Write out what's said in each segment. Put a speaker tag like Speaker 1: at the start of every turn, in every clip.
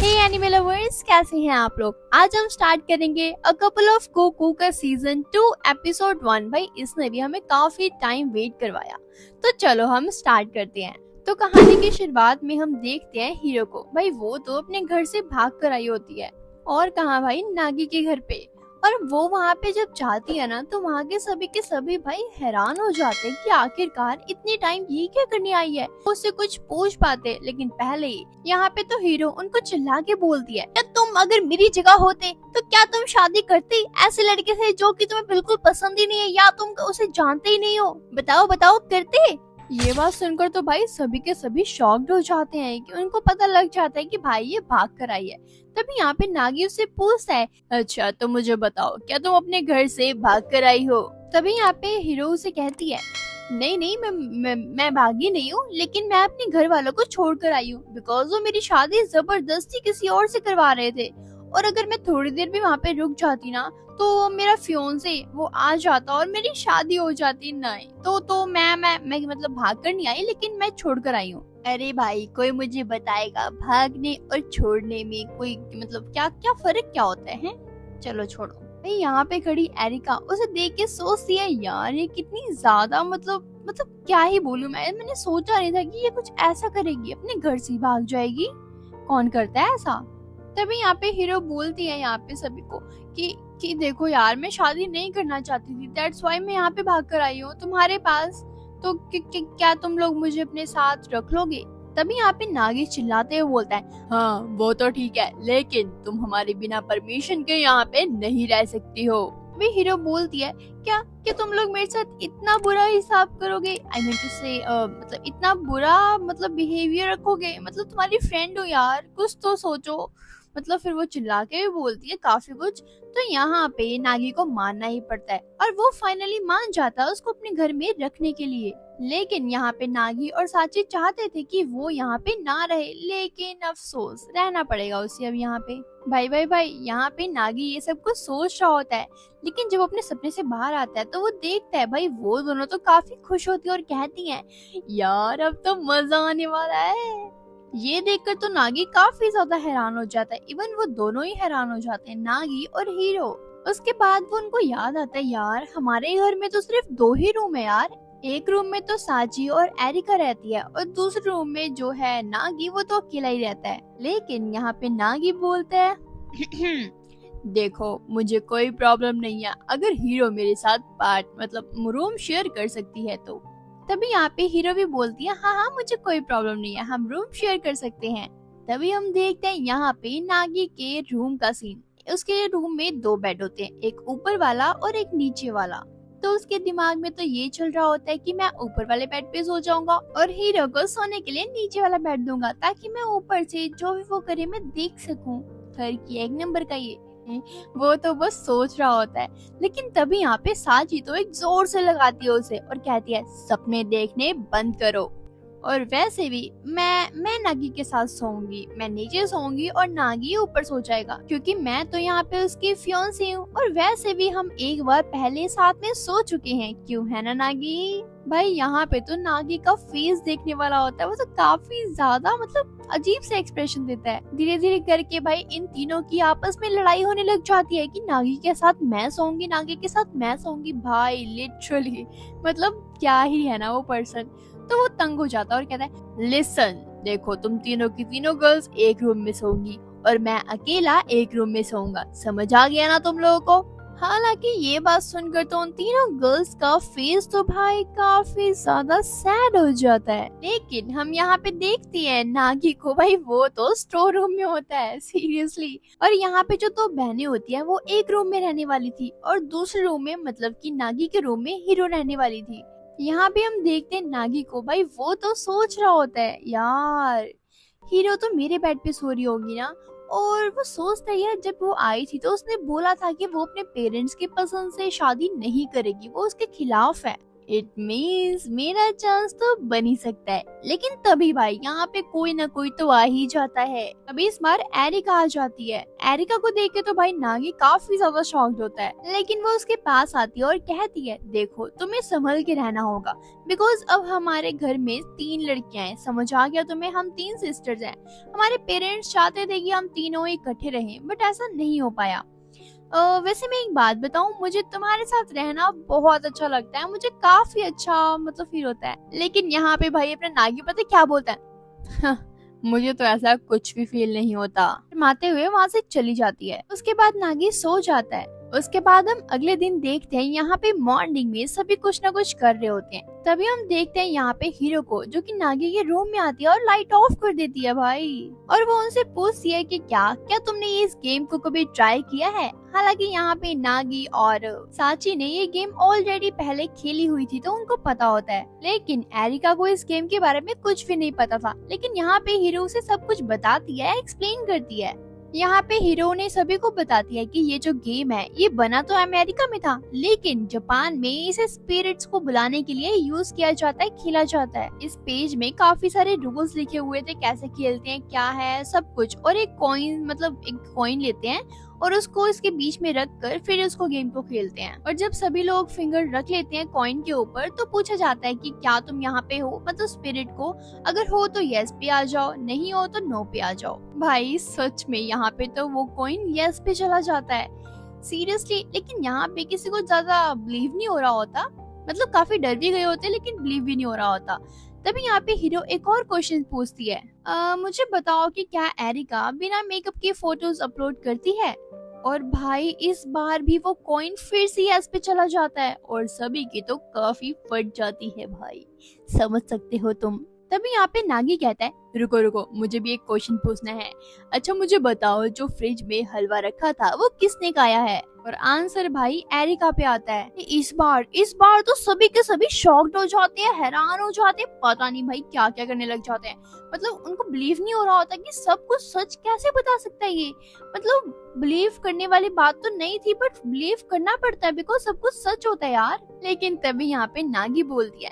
Speaker 1: हे anime lovers, कैसे हैं आप लोग। आज हम स्टार्ट करेंगे अ कपल ऑफ कोकू का सीजन 2 एपिसोड 1। भाई इसने भी हमें काफी टाइम वेट करवाया, तो चलो हम स्टार्ट करते हैं। तो कहानी की शुरुआत में हम देखते हैं हीरो को। भाई वो तो अपने घर से भाग कर आई होती है, और कहाँ भाई, नागी के घर पे। और वो वहाँ पे जब जाती है ना, तो वहाँ के सभी भाई हैरान हो जाते हैं कि आखिरकार इतने टाइम ये क्या करने आई है। उससे कुछ पूछ पाते, लेकिन पहले ही यहाँ पे तो हीरो उनको चिल्ला के बोलती है, क्या तुम अगर मेरी जगह होते तो क्या तुम शादी करती ऐसे लड़के से जो कि तुम्हें बिल्कुल पसंद ही नहीं है, या तुम उसे जानते ही नहीं हो। बताओ बताओ, करते। ये बात सुनकर तो भाई सभी के सभी शॉक्ड हो जाते हैं कि उनको पता लग जाता है कि भाई ये भाग कर आई है। तभी यहाँ पे नागी उससे पूछता है, अच्छा तो मुझे बताओ, क्या तुम अपने घर से भाग कर आई हो। तभी यहाँ पे हीरो उसे कहती है, नहीं नहीं, मैं भागी नहीं हूँ, लेकिन मैं अपने घर वालों को छोड़ कर आई हूँ, बिकॉज वो मेरी शादी जबरदस्ती किसी और से करवा रहे थे। और अगर मैं थोड़ी देर भी वहाँ पे रुक जाती ना, तो मेरा फियोंसे वो आ जाता और मेरी शादी हो जाती। नहीं तो मैं मतलब भाग कर नहीं आई, लेकिन मैं छोड़ कर आई हूँ। अरे भाई, कोई मुझे बताएगा भागने और छोड़ने में कोई मतलब क्या क्या फर्क क्या होता है? चलो छोड़ो। भाई यहाँ पे खड़ी एरिका उसे देख के सोचती है, यार ये कितनी ज्यादा मतलब क्या ही बोलूं मैंने सोचा नहीं था कि ये कुछ ऐसा करेगी, अपने घर से भाग जाएगी। कौन करता है ऐसा। तभी यहाँ पे हीरो बोलती है यहाँ पे सभी को कि देखो यार, मैं शादी नहीं करना चाहती थी, दैट्स व्हाई मैं यहाँ पे भाग कर आई हूँ तुम्हारे पास। तो क्या तुम लोग मुझे अपने साथ रख लोगे। तभी यहाँ पे नागी चिल्लाते हुए बोलता है, हाँ वो तो ठीक है, लेकिन तुम हमारे बिना परमिशन के यहाँ पे नहीं रह सकती हो। वे हीरो बोलती है, क्या तुम लोग मेरे साथ इतना बुरा हिसाब करोगे, आई मीन टू से मतलब इतना बुरा मतलब बिहेवियर रखोगे, मतलब तुम्हारी फ्रेंड हो यार, कुछ तो सोचो। मतलब फिर वो चिल्ला के भी बोलती है काफी कुछ। तो यहाँ पे नागी को मानना ही पड़ता है, और वो फाइनली मान जाता है उसको अपने घर में रखने के लिए। लेकिन यहाँ पे नागी और साची चाहते थे कि वो यहाँ पे ना रहे, लेकिन अफसोस रहना पड़ेगा उसे अब यहाँ पे। भाई यहाँ पे नागी ये सब कुछ सोच रहा होता है, लेकिन जब अपने सपने से बाहर आता है तो वो देखता है भाई वो दोनों तो काफी खुश होती है और कहती हैं, यार अब तो मजा आने वाला है। ये देखकर तो नागी काफी ज्यादा हैरान हो जाता है, इवन वो दोनों ही हैरान हो जाते हैं, नागी और हीरो। उसके बाद वो उनको याद आता है, यार हमारे घर में तो सिर्फ 2 ही रूम है यार। एक रूम में तो साची और एरिका रहती है, और दूसरे रूम में जो है नागी, वो तो अकेला ही रहता है। लेकिन यहाँ पे नागी बोलता है, देखो मुझे कोई प्रॉब्लम नहीं है अगर हीरो मेरे साथ मतलब रूम शेयर कर सकती है तो। तभी यहाँ पे हीरो भी बोलती है, हाँ मुझे कोई प्रॉब्लम नहीं है, हम रूम शेयर कर सकते हैं। तभी हम देखते हैं यहाँ पे नागी के रूम का सीन। उसके रूम में 2 बेड होते हैं, एक ऊपर वाला और एक नीचे वाला। तो उसके दिमाग में तो ये चल रहा होता है कि मैं ऊपर वाले बेड पे सो जाऊंगा और हीरो को सोने के लिए नीचे वाला बेड दूंगा, ताकि मैं ऊपर से जो भी वो करे मैं देख सकूं। घर की 1 नंबर का ये वो तो बस सोच रहा होता है। लेकिन तभी यहाँ पे साची तो एक जोर से लगाती है उसे और कहती है, सपने देखने बंद करो। और वैसे भी मैं नागी के साथ सोऊंगी, मैं नीचे सोऊंगी और नागी ऊपर सो जाएगा, क्योंकि मैं तो यहाँ पे उसकी फियांसी हूँ, और वैसे भी हम एक बार पहले साथ में सो चुके हैं, क्यों है ना नागी। भाई यहाँ पे तो नागी का फेस देखने वाला होता है, वो तो काफी ज्यादा मतलब अजीब से एक्सप्रेशन देता है। धीरे धीरे करके भाई इन तीनों की आपस में लड़ाई होने लग जाती है कि नागी के साथ मैं सोऊंगी, नागी के साथ मैं सोऊंगी। भाई लिटरली मतलब क्या ही है ना वो पर्सन। तो वो तंग हो जाता है और कहता है, लिसन देखो, तुम तीनों की तीनों गर्ल्स एक रूम में सोऊंगी और मैं अकेला एक रूम में सोऊंगा, समझ आ गया ना तुम लोगों को। हालांकि ये बात सुनकर तो उन तीनों गर्ल्स का फेस तो भाई काफी ज्यादा सैड हो जाता है। लेकिन हम यहाँ पे देखते हैं नागी को, भाई वो तो स्टोर रूम में होता है सीरियसली। और यहाँ पे जो 2 बहनें होती हैं वो एक रूम में रहने वाली थी, और दूसरे रूम में मतलब कि नागी के रूम में हीरो रहने वाली थी। यहाँ पे हम देखते हैं नागी को, भाई वो तो सोच रहा होता है, यार हीरो तो मेरे बेड पे सो रही होगी ना। और वो सोचता है, यार जब वो आई थी तो उसने बोला था कि वो अपने पेरेंट्स की पसंद से शादी नहीं करेगी, वो उसके खिलाफ है। इट मीन्स मेरा चांस तो बन ही सकता है। लेकिन तभी भाई यहाँ पे कोई ना कोई तो आ ही जाता है। अभी इस बार एरिका आ जाती है। एरिका को देख के तो भाई नागी काफी ज्यादा शॉक्ड होता है, लेकिन वो उसके पास आती है और कहती है देखो तुम्हें संभल के रहना होगा, बिकॉज अब हमारे घर में 3 लड़कियां हैं, समझ आ गया तुम्हें, हम 3 सिस्टर्स हैं। हमारे पेरेंट्स चाहते थे कि हम तीनों इकट्ठे रहें, बट ऐसा नहीं हो पाया। वैसे मैं एक बात बताऊं, मुझे तुम्हारे साथ रहना बहुत अच्छा लगता है, मुझे काफी अच्छा मतलब फील होता है। लेकिन यहाँ पे भाई अपने नागी पता है क्या बोलता है मुझे तो ऐसा कुछ भी फील नहीं होता। माते हुए वहाँ से चली जाती है। उसके बाद नागी सो जाता है। उसके बाद हम अगले दिन देखते हैं यहाँ पे मॉर्निंग में सभी कुछ ना कुछ कर रहे होते हैं। तभी हम देखते हैं यहाँ पे हीरो को, जो कि नागी के रूम में आती है और लाइट ऑफ कर देती है भाई। और वो उनसे पूछती है कि क्या तुमने इस गेम को कभी ट्राई किया है। हालांकि यहाँ पे नागी और साची ने ये गेम ऑलरेडी पहले खेली हुई थी, तो उनको पता होता है। लेकिन एरिका को इस गेम के बारे में कुछ भी नहीं पता था। लेकिन यहाँ पे हीरो उसे सब कुछ बताती है, एक्सप्लेन करती है। यहाँ पे हीरो ने सभी को बताती है कि ये जो गेम है ये बना तो अमेरिका में था, लेकिन जापान में इसे स्पिरिट्स को बुलाने के लिए यूज किया जाता है, खेला जाता है। इस पेज में काफी सारे रूल्स लिखे हुए थे, कैसे खेलते हैं, क्या है सब कुछ। और एक कॉइन लेते हैं और उसको इसके बीच में रख कर फिर उसको गेम को खेलते हैं। और जब सभी लोग फिंगर रख लेते हैं कॉइन के ऊपर, तो पूछा जाता है कि क्या तुम यहाँ पे हो, मतलब स्पिरिट को। अगर हो तो यस पे आ जाओ, नहीं हो तो नो पे आ जाओ। भाई सच में यहाँ पे तो वो कॉइन यस पे चला जाता है, सीरियसली। लेकिन यहाँ पे किसी को ज्यादा बिलीव नहीं हो रहा होता, मतलब काफी डर भी गए होते लेकिन बिलीव भी नहीं हो रहा होता। तभी यहाँ पे हीरो एक और क्वेश्चन पूछती है, मुझे बताओ कि क्या एरिका बिना मेकअप के फोटोज अपलोड करती है। और भाई इस बार भी वो कॉइन फिर से यस पे चला जाता है और सभी की तो काफी फट जाती है भाई, समझ सकते हो तुम। तभी यहाँ पे नागी कहता है रुको रुको, मुझे भी एक क्वेश्चन पूछना है। अच्छा मुझे बताओ, जो फ्रिज में हलवा रखा था वो किसने खाया है। और आंसर भाई एरिका पे आता है। इस बार तो सभी के सभी शॉक्ड हो जाते हैं, हैरान हो जाते हैं, पता नहीं भाई क्या क्या करने लग जाते हैं। मतलब उनको बिलीव नहीं हो रहा होता कि सब कुछ सच कैसे बता सकता है ये। मतलब बिलीव करने वाली बात तो नहीं थी, बट बिलीव करना पड़ता है बिकॉज सब कुछ सच होता है यार। लेकिन तभी यहाँ पे नागी बोलती है,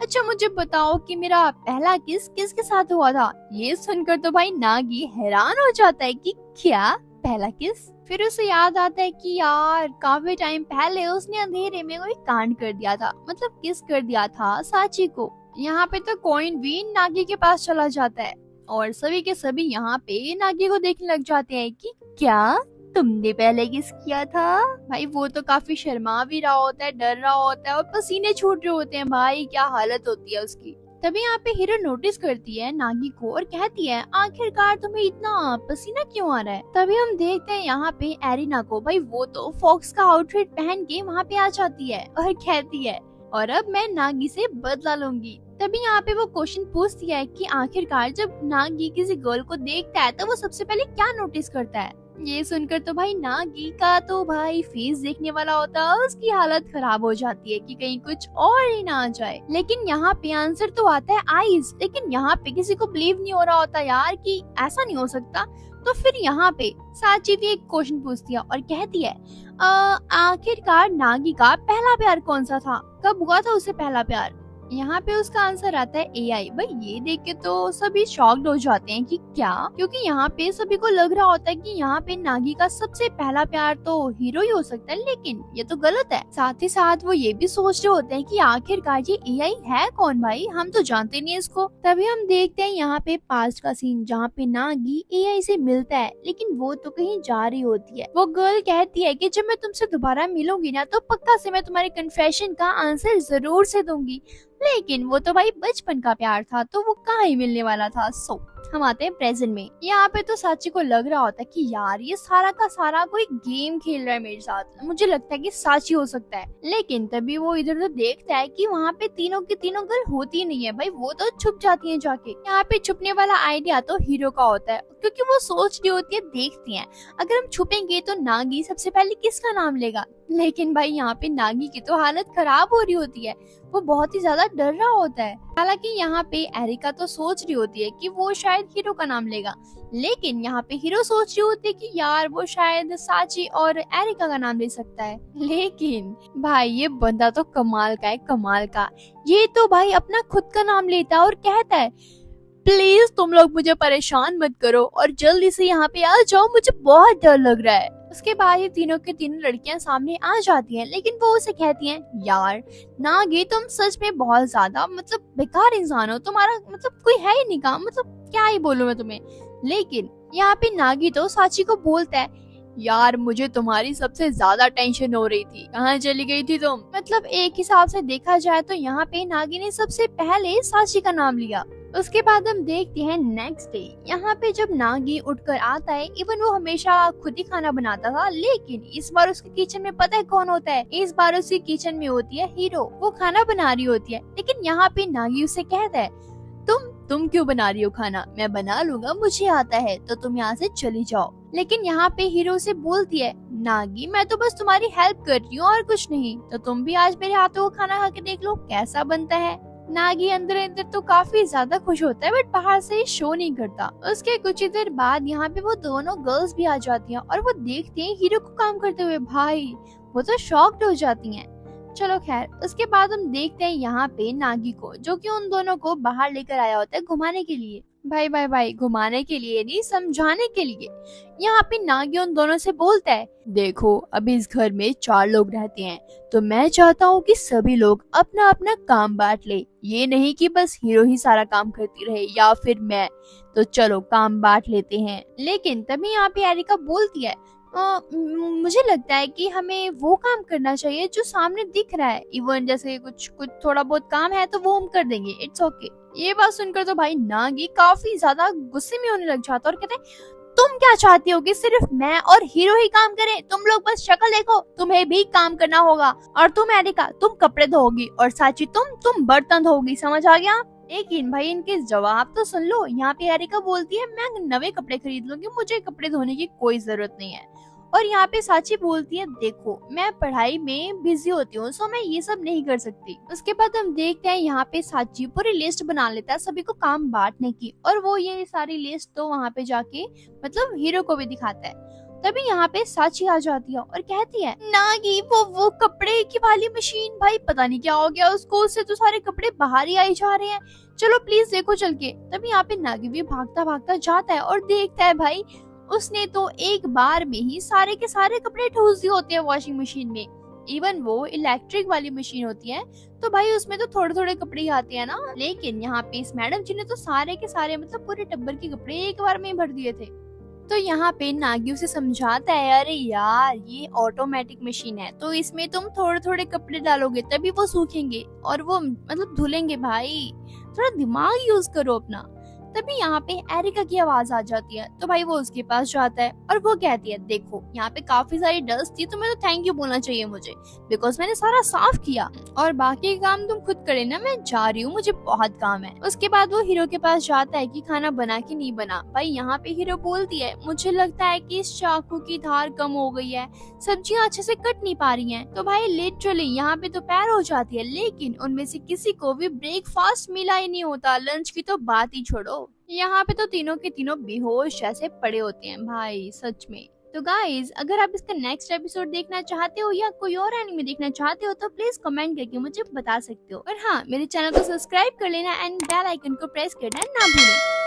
Speaker 1: अच्छा मुझे बताओ कि मेरा पहला किस किसके साथ हुआ था। ये सुनकर तो भाई नागी हैरान हो जाता है कि क्या पहला किस। फिर उसे याद आता है कि यार काफी टाइम पहले उसने अंधेरे में कोई कांड कर दिया था, मतलब किस कर दिया था साची को। यहाँ पे तो कॉइन भी नागी के पास चला जाता है और सभी के सभी यहाँ पे नागी को देखने लग जाते हैं कि क्या तुमने पहले किस किया था। भाई वो तो काफी शर्मा भी रहा होता है, डर रहा होता है और पसीने छूट रहे होते हैं भाई, क्या हालत होती है उसकी। तभी यहाँ पे हीरो नोटिस करती है नागी को और कहती है आखिरकार तुम्हें इतना पसीना क्यों आ रहा है। तभी हम देखते हैं यहाँ पे एरिना को, भाई वो तो फॉक्स का आउटफिट पहन के वहाँ पे आ जाती है और कहती है और अब मैं नागी से बदला लूंगी। तभी यहाँ पे वो क्वेश्चन पूछती है कि आखिरकार जब नागी किसी गर्ल को देखता है तो वो सबसे पहले क्या नोटिस करता है। ये सुनकर तो भाई नागी का तो भाई फेस देखने वाला होता है, उसकी हालत खराब हो जाती है कि कहीं कुछ और ही ना आ जाए। लेकिन यहाँ पे आंसर तो आता है आईज। लेकिन यहाँ पे किसी को बिलीव नहीं हो रहा होता यार कि ऐसा नहीं हो सकता। तो फिर यहाँ पे साची भी एक क्वेश्चन पूछती है और कहती है आखिरकार नागी का पहला प्यार कौन सा था, कब हुआ था उसे पहला प्यार। यहाँ पे उसका आंसर आता है एआई। भाई ये देख के तो सभी शॉक्ड हो जाते हैं कि क्या, क्योंकि यहाँ पे सभी को लग रहा होता है कि यहाँ पे नागी का सबसे पहला प्यार तो हीरो ही हो सकता है, लेकिन ये तो गलत है। साथ ही साथ वो ये भी सोच रहे होते हैं कि आखिरकार ये एआई है कौन, भाई हम तो जानते नहीं इसको। तभी हम देखते हैं यहाँ पे पास्ट का सीन, जहाँ पे नागी एआई से मिलता है, लेकिन वो तो कहीं जा रही होती है। वो गर्ल कहती है कि जब मैं तुमसे दोबारा मिलूंगी ना तो पक्का से मैं तुम्हारे कन्फेशन का आंसर जरूर से दूंगी। लेकिन वो तो भाई बचपन का प्यार था, तो वो कहाँ ही मिलने वाला था। हम आते हैं प्रेजेंट में। यहाँ पे तो साची को लग रहा होता है कि यार ये सारा का सारा कोई गेम खेल रहा है मेरे साथ, मुझे लगता है कि साची हो सकता है। लेकिन तभी वो इधर उधर देखता है कि वहाँ पे तीनों की तीनों गर्ल होती नहीं है, भाई वो तो छुप जाती हैं जाके। यहाँ पे छुपने वाला आइडिया तो हीरो का होता है, क्योंकि वो सोच रही होती है, देखती है अगर हम छुपेंगे तो नागी सबसे पहले किसका नाम लेगा, लेकिन भाई यहाँ पे नागी की तो हालत खराब हो रही होती है, वो बहुत ही ज्यादा डर रहा होता है। हालांकि यहाँ पे एरिका तो सोच रही होती है कि वो शायद हीरो का नाम लेगा, लेकिन यहाँ पे हीरो सोच रही होती है कि यार वो शायद साची और एरिका का नाम ले सकता है। लेकिन भाई ये बंदा तो कमाल का है, कमाल का। ये तो भाई अपना खुद का नाम लेता है और कहता है प्लीज तुम लोग मुझे परेशान मत करो और जल्दी से यहाँ पे आ जाओ, मुझे बहुत डर लग रहा है। उसके बाद ये तीनों की तीनों लड़कियां सामने आ जाती हैं, लेकिन वो उसे कहती हैं यार नागी तुम सच में बहुत ज्यादा मतलब बेकार इंसान हो, तुम्हारा मतलब कोई है ही नहीं काम, मतलब क्या ही बोलूं मैं तुम्हें। लेकिन यहाँ पे नागी तो साची को बोलता है यार मुझे तुम्हारी सबसे ज्यादा टेंशन हो रही थी, कहाँ चली गई थी तुम। मतलब एक हिसाब से देखा जाए तो यहाँ पे नागी ने सबसे पहले साची का नाम लिया। उसके बाद हम देखते हैं नेक्स्ट डे। यहाँ पे जब नागी उठकर आता है, इवन वो हमेशा खुद ही खाना बनाता था, लेकिन इस बार उसके किचन में पता है कौन होता है, इस बार उसकी किचन में होती है हीरो। वो खाना बना रही होती है, लेकिन यहाँ पे नागी उसे कहता है तुम क्यों बना रही हो खाना, मैं बना लूंगा, मुझे आता है, तो तुम यहाँ से चली जाओ। लेकिन यहाँ पे हीरो से बोलती है नागी मैं तो बस तुम्हारी हेल्प कर रही हूँ और कुछ नहीं, तो तुम भी आज मेरे हाथों का खाना खा के देख लो कैसा बनता है। नागी अंदर अंदर तो काफी ज्यादा खुश होता है, बट बाहर से शो नहीं करता। उसके कुछ ही देर बाद यहाँ पे वो दोनों गर्ल्स भी आ जाती हैं और वो देखते हैं हीरो को काम करते हुए। भाई वो तो शॉक्ड हो जाती हैं। चलो खैर, उसके बाद हम देखते हैं यहाँ पे नागी को, जो कि उन दोनों को बाहर लेकर आया होता है घुमाने के लिए। भाई घुमाने के लिए नहीं, समझाने के लिए। यहाँ पे नागी उन दोनों से बोलता है देखो अभी इस घर में 4 लोग रहते हैं, तो मैं चाहता हूँ कि सभी लोग अपना अपना काम बांट ले, ये नहीं कि बस हीरो ही सारा काम करती रहे या फिर मैं, तो चलो काम बांट लेते हैं। लेकिन तभी यहाँ पे एरिका बोलती है मुझे लगता है कि हमें वो काम करना चाहिए जो सामने दिख रहा है, इवन जैसे कुछ थोड़ा बहुत काम है तो वो हम कर देंगे, इट्स ओके। ये बात सुनकर तो भाई नागी काफी ज्यादा गुस्से में होने लग जाता और कहते हैं तुम क्या चाहती हो कि सिर्फ मैं और हीरो ही काम करें, तुम लोग बस शक्ल देखो, तुम्हें भी काम करना होगा। और तुम एरिका तुम कपड़े धोगी और साची तुम बर्तन धोगी, समझ आ गया। लेकिन भाई इनके जवाब तो सुन लो। यहाँ पे एरिका बोलती है मैं नए कपड़े खरीद लूंगी, मुझे कपड़े धोने की कोई जरूरत नहीं है। और यहाँ पे साची बोलती है देखो मैं पढ़ाई में बिजी होती हूँ, सो मैं ये सब नहीं कर सकती। उसके बाद हम देखते हैं यहाँ पे साची पूरी लिस्ट बना लेता है सभी को काम बांटने की, और वो ये सारी लिस्ट तो वहाँ पे जाके मतलब हीरो को भी दिखाता है। तभी यहाँ पे साची आ जाती है और कहती है नागी वो कपड़े की वाली मशीन, भाई पता नहीं क्या हो गया उसको, उससे तो सारे कपड़े बाहर ही आई जा रहे हैं, चलो प्लीज देखो चल के। तभी यहाँ पे नागी भी भागता भागता जाता है और देखता है भाई उसने तो एक बार में ही सारे के सारे कपड़े ठूस दिए होते हैं वॉशिंग मशीन में। इवन वो इलेक्ट्रिक वाली मशीन होती है तो भाई उसमें तो थोड़े थोड़े कपड़े ही आते हैं ना, लेकिन यहाँ पे इस मैडम जी ने तो सारे के सारे मतलब पूरे टब्बर के कपड़े एक बार में ही भर दिए थे। तो यहाँ पे नागी उसे समझाता है अरे यार ये ऑटोमेटिक मशीन है, तो इसमें तुम थोड़े थोड़े कपड़े डालोगे तभी वो सूखेंगे और वो मतलब धुलेंगे, भाई थोड़ा दिमाग यूज करो अपना। तभी यहाँ पे एरिका की आवाज आ जाती है, तो भाई वो उसके पास जाता है और वो कहती है देखो यहाँ पे काफी सारी डस्ट थी, तुम्हें तो थैंक यू बोलना चाहिए मुझे, बिकॉज मैंने सारा साफ किया, और बाकी काम तुम खुद करे ना, मैं जा रही हूँ, मुझे बहुत काम है। उसके बाद वो हीरो के पास जाता है कि खाना बना कि नहीं बना। भाई यहाँ पे हीरो बोलती है मुझे लगता है कि इस चाकू की धार कम हो गई है, सब्जियां अच्छे से कट नहीं पा रही हैं। तो भाई लिटरली यहाँ पे दोपहर हो जाती है, लेकिन उनमें से किसी को भी ब्रेकफास्ट मिला ही नहीं होता, लंच की तो बात ही छोड़ो। यहाँ पे तो तीनों के तीनों बेहोश जैसे पड़े होते हैं भाई सच में। तो गाइज अगर आप इसका नेक्स्ट एपिसोड देखना चाहते हो या कोई और एनिमे देखना चाहते हो तो प्लीज कमेंट करके मुझे बता सकते हो। और हाँ, मेरे चैनल को सब्सक्राइब कर लेना एंड बेल आइकन को प्रेस करना ना भूलें।